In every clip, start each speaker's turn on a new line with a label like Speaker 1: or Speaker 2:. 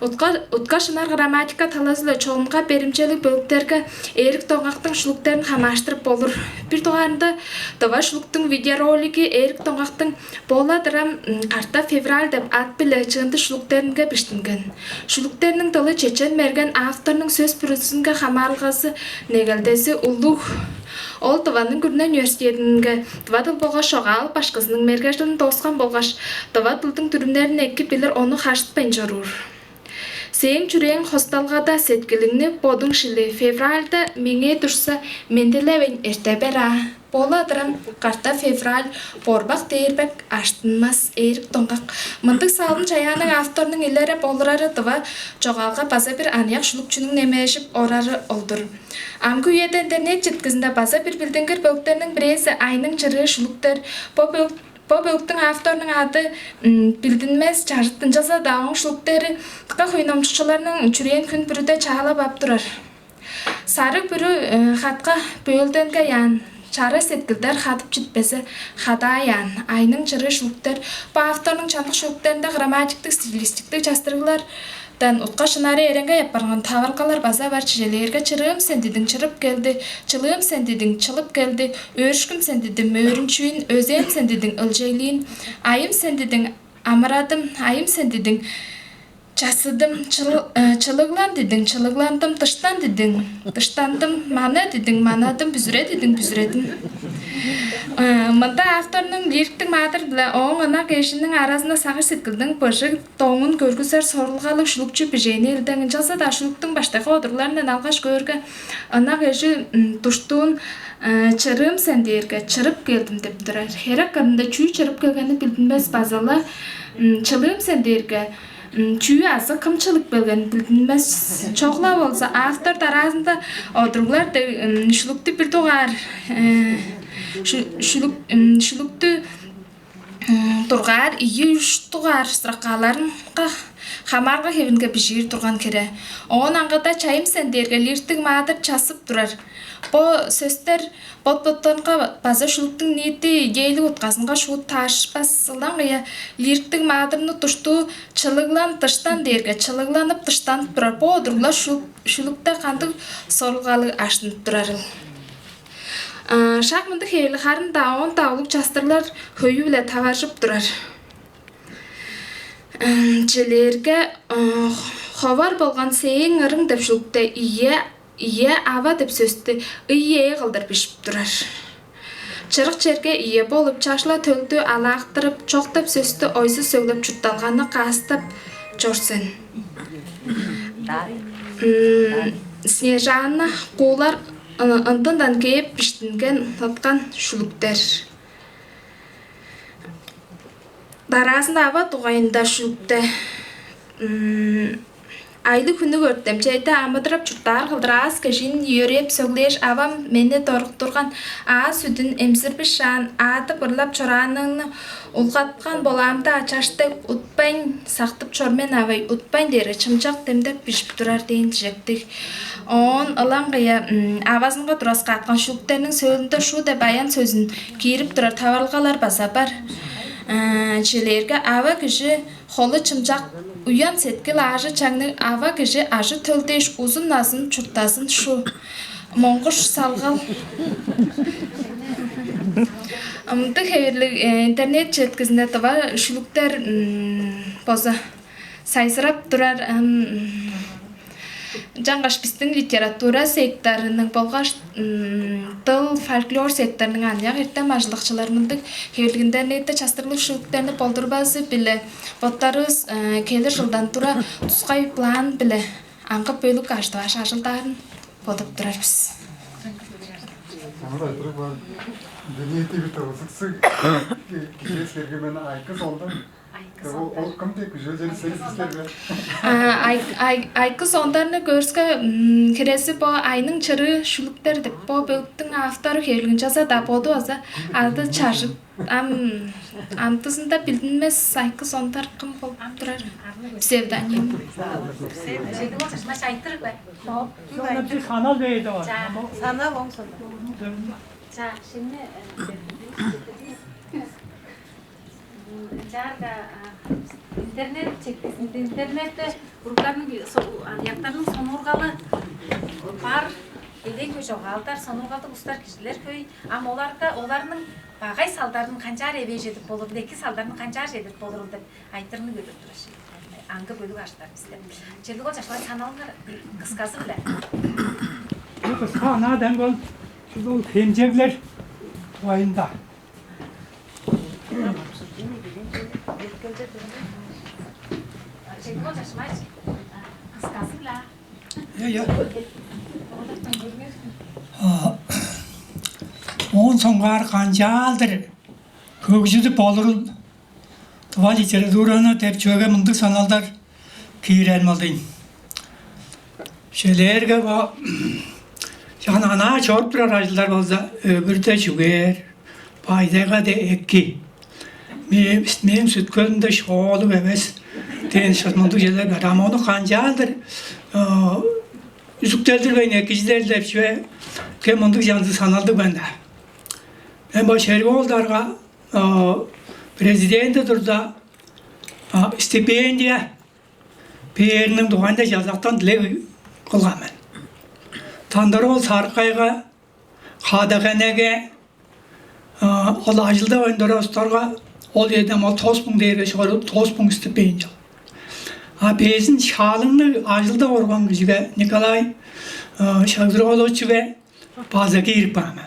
Speaker 1: Утка шынар грамматика талазылы çoğunluğa беримчелик бөлүктерге эрик тоңактын шулуктерин хамаштырып болур. Бир тугарында дава шулуктун видеоролиги эрик тоңактын бола дырам карта февраль деп ат биле чынды шулуктеринге биштинген. Шулуктеринин тылы чечен мерген автордун сөз принцибине хамарылгасы негелдеси улуг. Ол Тыванын күрнен университетинге Тыва тыл болгош шогал башкысынын мергеждин тоскан болгош Тыва тылдын түрүмдерин эки билер ону хаштпен жорур. Сен чүрең хосталгада сеткилиңни бодуң шили февральда меңе турса менделевен эрте бера. Бола дырам карта февраль борбак дейрбек аштынмас эрик тоңгак. Мындык салдын чаяның автордун илери болурары Тыва жогалга база бир анияк шулукчунун немешип орары олдур. Амгы үйөдө интернет жеткизинде база бир билдингер бөлүктеринин биреси айның чыры шулуктер По бөлүктүн авторунун аты билдинмес жарыттын жаза дагың шулуктери тыка хуйномчучуларынын чүрен күн бүрүдө чаалап ап турар. Сары бүрү хатка бөлдөнгө ян чары сеткилдер хатып жетпесе хада ян айның чыры шулуктер по авторунун чандык шулуктеринде грамматиктик стилистиктик жастыргылар утка шынаары эренге япарган тавыркалар база бар чижелерге чырым сен дедиң чырып келди, чылым сен дедиң чылып келди, өрүшкүм сен дедим өрүнчүн, өзем сен дедиң ылжейлин, айым сен дедиң амырадым, айым сен дедиң часыдым, чылыглан дедиң чылыгландым, тыштан дедиң тыштандым, мана дедиң манадым, бүзүре дедиң бүзүредим. Мында автордун лириктик маадыр биле оң ынак эшинин арасында сагыр сеткилдин пыжык тоңун көргүзөр сорулгалык шулукчу бижени илден жаза да шулуктун баштагы одурларынан алгаш көргө ынак эши туштуун чырым сен дээрге чырып келдим деп турар. Херак кырында чүй чырып келгени билдинбес базала чылым сен дээрге чүй азы кымчылык белген билдинмес чогла болсо автор арасында одурлар шулукту бир тугар шулукту тургар ийи үч тугар сыракаларын хамарга хевинге бишир турган кере. Оон аңгыда чайым сен дээрге лиртик маадыр часып турар. Бо сөздөр бот-боттонга база шулуктун ниети идеялык уткасынга шууд таашпас сылаңгыя лириктик маадырны туштуу чылыглан тыштан дээрге чылыгланып тыштанып турар. Бо одурлар шулукта кандык сорулгалык аштынып турар. Шакмынды хейли харын даон таулук жастырлар хөйү биле табашып турар. Челерге ховар болгон сейин ырың деп шулукта ие ава деп сөздү ие кылдыр бишип турар. Чырык черге ие болуп чашла төлдү алактырып чок деп сөздү ойсуз сөйлөп чуртталганы каастап жорсен. Снежана куулар ынтындан кээп биштинген таткан шулуктер. Дарасында аба тугайында шулукте айды күнү көрдүм. Жайда амыдырып чуртар кылдырас кешин йөреп сөглеш авам мени торктурган сүдүн эмсирбиш шан аты бырлап чораныны улгаткан боламды ачашты утпайн сактып чормен авай утпайн дери чымчак демдеп бишип турар дейин тижектик. Он ылаңгыя авазынга тураска аткан шулуктердин сөзүндө шу деп аян сөзүн кийирип турар табаргалар баса бар. Челерге ава киши холы чымчак уян сеткил ажы чаңның ава киши ажы төлдеш узун назын чуртасын шу моңгуш салгал. Амды хеверлик интернет жеткизинде Тыва шулуктер боза сайсырап турар. Жаңгаш биздин литература секторунун болгош тыл фольклор секторунун анияк эртем ажылыкчыларымындык хеверлигинде нетте частырлык шулуктерни болдурбасы биле боттарыбыз келер жылдан тура тускай план биле аңгы бөлүк аштыбаш ажылдарын болуп турарбыз. Айкы сондарны көрсө киреси бо айның чыры шулуктер деп бо бөлүктүн автору хевлигин жаза да боду аза ады чажып антысында билдинмес айкы сондар кым болуп турар псевдоним.
Speaker 2: Sanal beyde var.
Speaker 3: Sanal olsun. Şimdi Carga internet çekmesin. İnternette grupların ayaklarının sonurgalı var. Elden köy жоғалдар, сонургалды ұстар кішілер көй. Ам оларның бағай салдарын қанчар ебе жетіп болыр, декі салдарын қанчар жетіп болыр деп айтырны көріп тұрашы. Аңғы бөлік аштар біздер. Желік ол жашылар саналыңар қысқасы біле.
Speaker 2: Bu sanadan gol şu temcekler oyunda.
Speaker 3: Желік ол жашымайшы. Қысқасы біле.
Speaker 2: Ya. On songar kanjaldır. Kökçüdü bolurul. Tuva literatürünü tepçöge mındık sanalдар kiyirelmalıyım. Şeylerge bu yani ana çok bir aracılar olsa öbürde çüger. Paydaga da ekki. Benim süt gölünde şoğlu bebes. Den şatmandık şeyler var. Ama onu kanjaldır. Üzüklerdir ve nekicilerdir hepsi. Kemandık yandı sanaldı bende. Ben başarılı oldularga prezidenti durda stipendiya perinin doğanda yazaktan dilek kılgamen. Tandarol Sarkayga, Kadagane'ge, ol acılda oyundara ustarga ol yedem ol tospun değeri şoğru tospun stipendiya. Bezin şalını acılda organ gücüge Nikolay Şagdıroloçuge baza girip ama.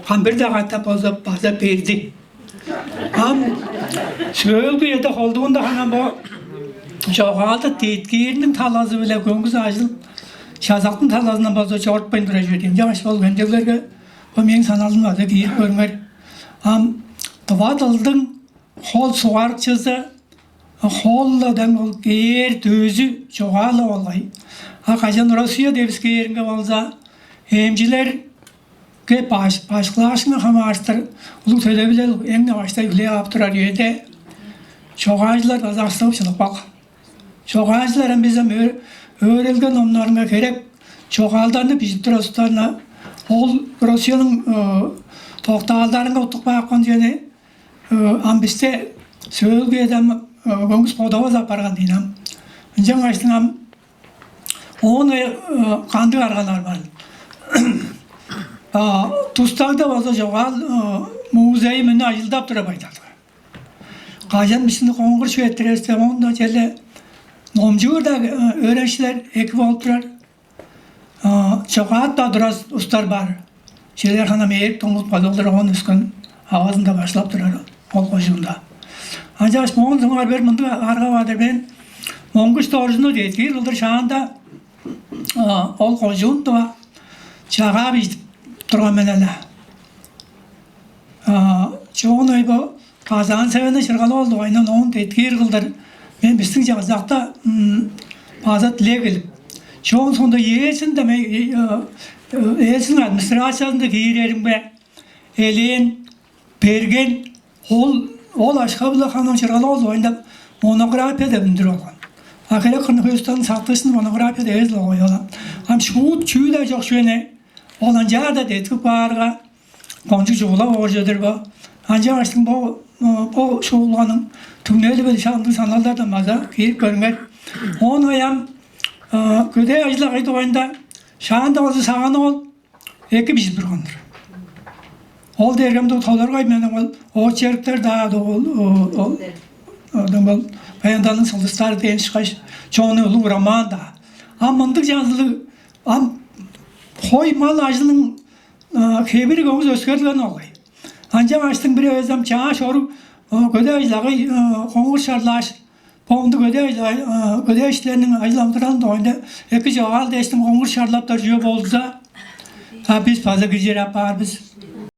Speaker 2: Ham bir daha hatta baza perdi. Ham söylgü ya da olduğunda hanım bu çoğaldı tetkirinin talazı bile göngüz acıl şazaktın talazından baza çortmayın duracağım. Yavaş ol gönderlerge o men sanalım baza girip görmer. Ham tıvadıldın hol suvarçızı Holladan ol ger dözü çoğalı olay. Kaçan Rusya devski yerinde olsa hemciler ke başlaşını hamaştır. Ulu telebiler en yavaşta yüle yaptırar yerde. Çoğacılar azarstığıpçılık bak. Çoğacıların bizim öğrelgen onlarına gerek çoğaldarını bizim dostlarına ol Rusya'nın tohtallarına otuq bakın diyene ambiste söylgü edem Göngüs podava zapargan dinam. Önce açtığım onu kandı argalar var. Tustagda bazı çoğal muzeyi münne acıldap dura baydadı. Kajan misini kongur şu ettireste onda celle nomcur da öğrenciler ekip olup durar. Çoğat da duras ustar var. Şeyler hanım eğip tonut balıldır onun üskün avazında başlap durar ol koşunda. Ancak Moğol zaman bir mındı arka vardır ben Monguş doğrusunu deydi. Yıldır şahında ol koşun da çağa bir durgan menele. Çoğunu bu kazan seveni şırgalı oldu. Aynen onun deydi. Yıldır ben bizim cazakta bazı dile gelip çoğun sonunda yesin demek yesin administrasyonunda giyirelim be elin bergen ol aşka bile kanım şırgalı oldu. Oyunda monografiya da bindir olan. Akire Kırnıköy'den sahtısını monografiya da ezle koyuyorlar. Ama şu çüğü de çok şöyle olanca da dedik bağırga koncu çoğula orcadır bu. Ancak açtım bu çoğulanın tümleri böyle şanlı sanallardan baza girip görmek. Onu ayam köde acılar oyunda şahında oldu sağına ol eki biz bir kondur. Ol dergemde tolar koymayan o çerikler daha da ol bayandanın saldısları diyen çıkaş çoğunu ulu uğraman da. Ammandık canlı koy mal acının kebiri göğüz özgürlüğün olay. Ancak açtım bir özlem çağa şorup köde acıları kongur şarlaş Pondu köde işlerinin acılamdıran da oyunda eki çoğal değiştim kongur şarlap da cüye bozdu da biz fazla gücü yapar biz.